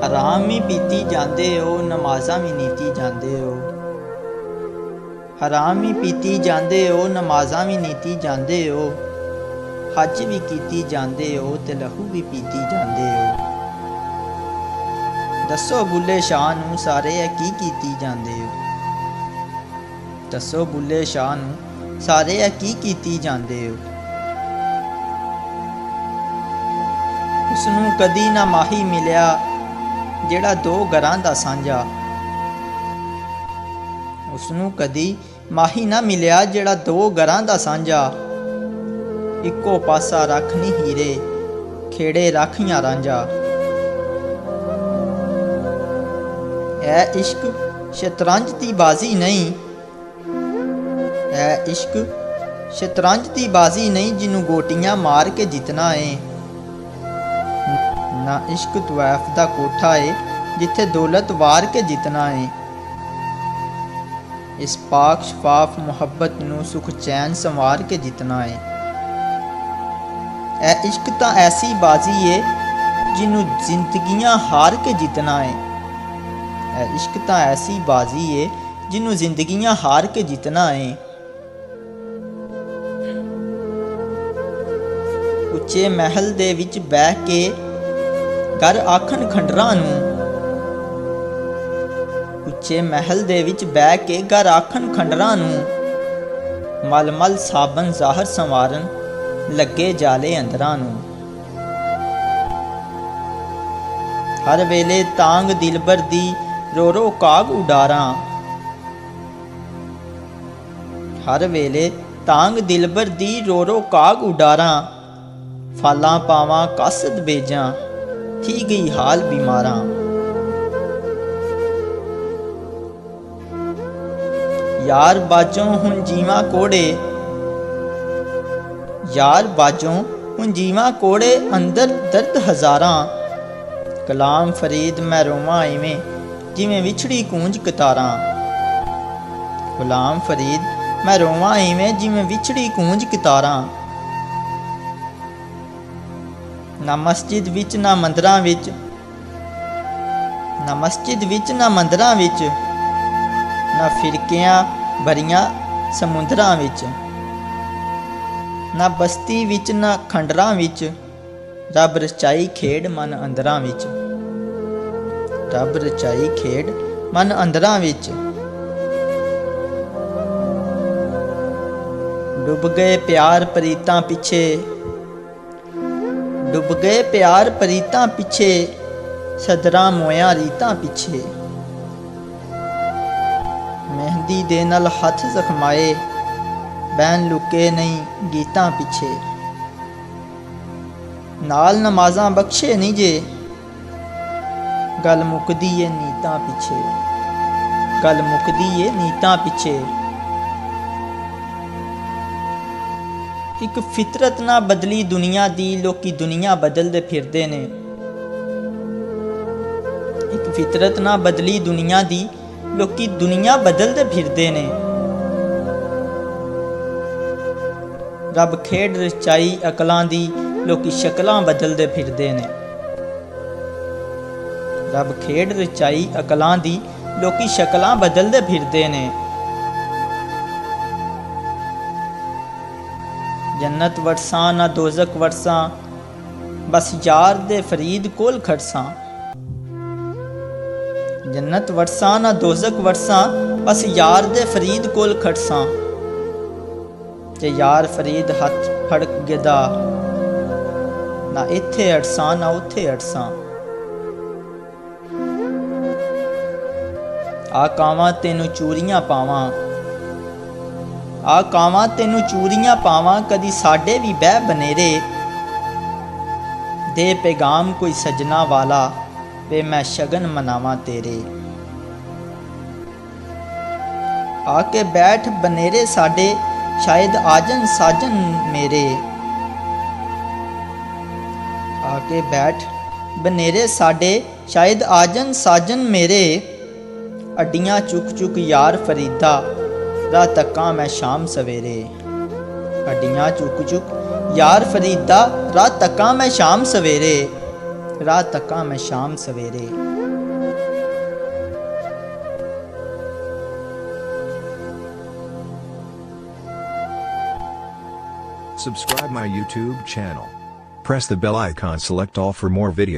ਹਰਾਮ ਵੀ ਪੀਤੀ ਜਾਂਦੇ ਹੋ, ਨਮਾਜ਼ਾਂ ਵੀ ਨੀਤੀ ਜਾਂਦੇ ਹੋ। ਹਰਾਮ ਵੀ ਪੀਤੀ ਜਾਂਦੇ ਹੋ, ਨਮਾਜ਼ਾਂ ਵੀ ਨੀਤੀ ਜਾਂਦੇ ਹੋ। ਹੱਜ ਵੀ ਕੀਤੀ ਜਾਂਦੇ ਹੋ ਤੇ ਲਹੂ ਵੀ ਪੀਤੀ ਜਾਂਦੇ ਹੋ। ਦੱਸੋ ਬੁੱਲੇ ਸ਼ਾਹ ਨੂੰ ਸਾਰੇ ਇਹ ਕੀ ਕੀਤੀ ਜਾਂਦੇ ਹੋ। ਦੱਸੋ ਬੁੱਲੇ ਸ਼ਾਹ ਨੂੰ ਸਾਰੇ ਇਹ ਕੀ ਕੀਤੀ ਜਾਂਦੇ ਹੋ। ਉਸਨੂੰ ਕਦੀ ਨਾ ਮਾਹੀ ਮਿਲਿਆ ਜਿਹੜਾ ਦੋ ਘਰਾਂ ਦਾ ਸਾਂਝਾ। ਉਸਨੂੰ ਕਦੀ ਮਾਹੀ ਨਾ ਮਿਲਿਆ ਜਿਹੜਾ ਦੋ ਘਰਾਂ ਦਾ ਸਾਂਝਾ। ਇੱਕੋ ਪਾਸਾ ਰੱਖ ਨੀ ਹੀਰੇ, ਖੇੜੇ ਰਾਖੀਆਂ ਰਾਂਝਾ। ਇਹ ਇਸ਼ਕ ਸ਼ਤਰੰਜ ਦੀ ਬਾਜ਼ੀ ਨਹੀਂ, ਇਹ ਇਸ਼ਕ ਸ਼ਤਰੰਜ ਦੀ ਬਾਜ਼ੀ ਨਹੀਂ ਜਿਹਨੂੰ ਗੋਟੀਆਂ ਮਾਰ ਕੇ ਜਿੱਤਣਾ ਏ। ਨਾ ਇਸ਼ਕ ਤਵੈਫ ਦਾ ਕੋਠਾ ਏ ਜਿੱਥੇ ਦੌਲਤ ਵਾਰ ਕੇ ਜਿੱਤਣਾ ਏ। ਇਸ ਪਾਕ ਸ਼ਫਾਫ ਮੁਹੱਬਤ ਨੂੰ ਸੁਖ ਚੈਨ ਸੰਵਾਰ ਕੇ ਜਿੱਤਣਾ ਏ। ਇਹ ਇਸ਼ਕ ਤਾਂ ਐਸੀ ਬਾਜ਼ੀ ਏ ਜਿਹਨੂੰ ਜ਼ਿੰਦਗੀਆਂ ਹਾਰ ਕੇ ਜਿੱਤਣਾ ਏ। ਇਹ ਇਸ਼ਕ ਤਾਂ ਐਸੀ ਬਾਜ਼ੀ ਏ ਜਿਹਨੂੰ ਜ਼ਿੰਦਗੀਆਂ ਹਾਰ ਕੇ ਜਿੱਤਣਾ ਏ। ਉੱਚੇ ਮਹਿਲ ਦੇ ਵਿੱਚ ਬਹਿ ਕੇ ਘਰ ਆਖਣ ਖੰਡਰਾਂ ਨੂੰ। ਉੱਚੇ ਮਹਿਲ ਦੇ ਵਿੱਚ ਬਹਿ ਕੇ ਘਰ ਆਖਣ ਖੰਡਰਾਂ ਨੂੰ। ਮਲ ਮਲ ਸਾਬਨ ਜ਼ਾਹਰ ਸੰਵਾਰਨ ਲੱਗੇ ਜਾਲੇ ਅੰਦਰਾਂ ਨੂੰ। ਹਰ ਵੇਲੇ ਤਾਂਗ ਦਿਲਬਰ ਦੀ ਰੋ ਰੋ ਕਾਗ ਉਡਾਰਾਂ। ਹਰ ਵੇਲੇ ਤਾਂਗ ਦਿਲਬਰ ਦੀ ਰੋ ਰੋ ਕਾਗ ਉਡਾਰਾਂ। ਫਾਲਾਂ ਪਾਵਾਂ ਕਾਸਦ ਬੇਜਾਂ ਥੀ ਗਈ ਹਾਲ ਬਿਮਾਰਾਂ। ਯਾਰ ਬਾਜੋਂ ਹੁਣ ਜੀਵਾਂ ਕੋੜੇ, ਯਾਰ ਬਾਜੋਂ ਹੁਣ ਜੀਵਾਂ ਕੋੜੇ ਅੰਦਰ ਦਰਦ ਹਜ਼ਾਰਾਂ। ਕਲਾਮ ਫਰੀਦ ਮੈਂ ਰੋਵਾਂ ਇਵੇਂ ਜਿਵੇਂ ਵਿਛੜੀ ਕੂੰਜ ਕਤਾਰਾਂ। ਗੁਲਾਮ ਫਰੀਦ ਮੈਂ ਰੋਵਾਂ ਇਵੇਂ ਜਿਵੇਂ ਵਿਛੜੀ ਕੂੰਜ ਕਤਾਰਾਂ। ਨਾ ਮਸਜਿਦ ਵਿੱਚ ਨਾ ਮੰਦਰਾਂ ਵਿੱਚ, ਨਾ ਮਸਜਿਦ ਵਿੱਚ ਨਾ ਮੰਦਰਾਂ ਵਿੱਚ, ਨਾ ਫਿਰਕਿਆਂ ਭਰੀਆਂ ਸਮੁੰਦਰਾਂ ਵਿੱਚ, ਨਾ ਬਸਤੀ ਵਿੱਚ ਨਾ ਖੰਡਰਾਂ ਵਿੱਚ। ਰੱਬ ਰਚਾਈ ਖੇਡ ਮਨ ਅੰਦਰਾਂ ਵਿੱਚ, ਰੱਬ ਰਚਾਈ ਖੇਡ ਮਨ ਅੰਦਰਾਂ ਵਿੱਚ। ਡੁੱਬ ਗਏ ਪਿਆਰ ਪ੍ਰੀਤਾਂ ਪਿੱਛੇ, ਡੁੱਬ ਗਏ ਪਿਆਰ ਪ੍ਰੀਤਾਂ ਪਿੱਛੇ, ਸਦਰਾਂ ਮੋਇਆਂ ਰੀਤਾਂ ਪਿੱਛੇ। ਮਹਿੰਦੀ ਦੇ ਨਾਲ ਹੱਥ ਜ਼ਖਮਾਏ ਬੈਨ ਲੁਕੇ ਨਹੀਂ ਗੀਤਾਂ ਪਿੱਛੇ। ਨਾਲ ਨਮਾਜ਼ਾਂ ਬਖਸ਼ੇ ਨਹੀਂ ਜੇ ਗੱਲ ਮੁੱਕਦੀ ਏ ਨੀਤਾਂ ਪਿੱਛੇ, ਗੱਲ ਮੁੱਕਦੀ ਏ ਨੀਤਾਂ ਪਿੱਛੇ। ਇੱਕ ਫਿਤਰਤ ਨਾ ਬਦਲੀ ਦੁਨੀਆ ਦੀ, ਲੋਕੀ ਦੁਨੀਆ ਬਦਲਦੇ ਫਿਰਦੇ ਨੇ। ਇੱਕ ਫਿਤਰਤ ਨਾ ਬਦਲੀ ਦੁਨੀਆ ਦੀ, ਲੋਕੀ ਦੁਨੀਆ ਬਦਲਦੇ ਫਿਰਦੇ ਨੇ। ਰੱਬ ਖੇਡ ਰਚਾਈ ਅਕਲਾਂ ਦੀ, ਲੋਕੀ ਸ਼ਕਲਾਂ ਬਦਲਦੇ ਫਿਰਦੇ ਨੇ। ਰੱਬ ਖੇਡ ਰਚਾਈ ਅਕਲਾਂ ਦੀ, ਲੋਕੀ ਸ਼ਕਲਾਂ ਬਦਲਦੇ ਫਿਰਦੇ ਨੇ। ਜੰਨਤ ਵਰਸਾਂ ਨਾ ਦੋਜ਼ਖ ਵਰਸਾਂ, ਬਸ ਯਾਰ ਦੇ ਫਰੀਦ ਕੋਲ ਖੜਸਾਂ। ਜੰਨਤ ਵਰਸਾਂ ਨਾ ਦੋਜ਼ਖ ਵਰਸਾਂ, ਬਸ ਯਾਰ ਦੇ ਫਰੀਦ ਕੋਲ ਖੜਸਾਂ। ਜੇ ਯਾਰ ਫਰੀਦ ਹੱਥ ਫੜ ਗਿਦਾ, ਨਾ ਇੱਥੇ ਅੜਸਾਂ ਨਾ ਉੱਥੇ ਅੜਸਾਂ। ਆ ਕਾਵਾਂ ਤੈਨੂੰ ਚੂਰੀਆਂ ਪਾਵਾਂ, ਆ ਕਾਵਾਂ ਤੈਨੂੰ ਚੂਰੀਆਂ ਪਾਵਾਂ, ਕਦੀ ਸਾਡੇ ਵੀ ਬਹਿ ਬਨੇਰੇ। ਦੇ ਪੈਗਾਮ ਕੋਈ ਸਜਣਾ ਵਾਲਾ, ਵੇ ਮੈਂ ਸ਼ਗਨ ਮਨਾਵਾਂ ਤੇਰੇ। ਆ ਕੇ ਬੈਠ ਬਨੇਰੇ ਸਾਡੇ, ਸ਼ਾਇਦ ਆਜਨ ਸਾਜਨ ਮੇਰੇ। ਆ ਕੇ ਬੈਠ ਬਨੇਰੇ ਸਾਡੇ, ਸ਼ਾਇਦ ਆਜਨ ਸਾਜਨ ਮੇਰੇ। ਅੱਡੀਆਂ ਚੁੱਕ ਚੁੱਕ ਯਾਰ ਫਰੀਦਾ, ਰਾਹ ਤੱਕਾਂ ਮੈਂ ਸ਼ਾਮ ਸਵੇਰੇ। ਅੱਡੀਆਂ ਚੁੱਕ ਚੁੱਕ ਯਾਰ ਫਰੀਦਾ, ਰਾਹ ਤੱਕਾਂ ਮੈਂ ਸ਼ਾਮ ਸਵੇਰੇ। ਰਾਹ ਤੱਕਾਂ ਮੈਂ ਸ਼ਾਮ ਸਵੇਰੇ। Subscribe my YouTube channel. Press the bell icon, select all for more videos.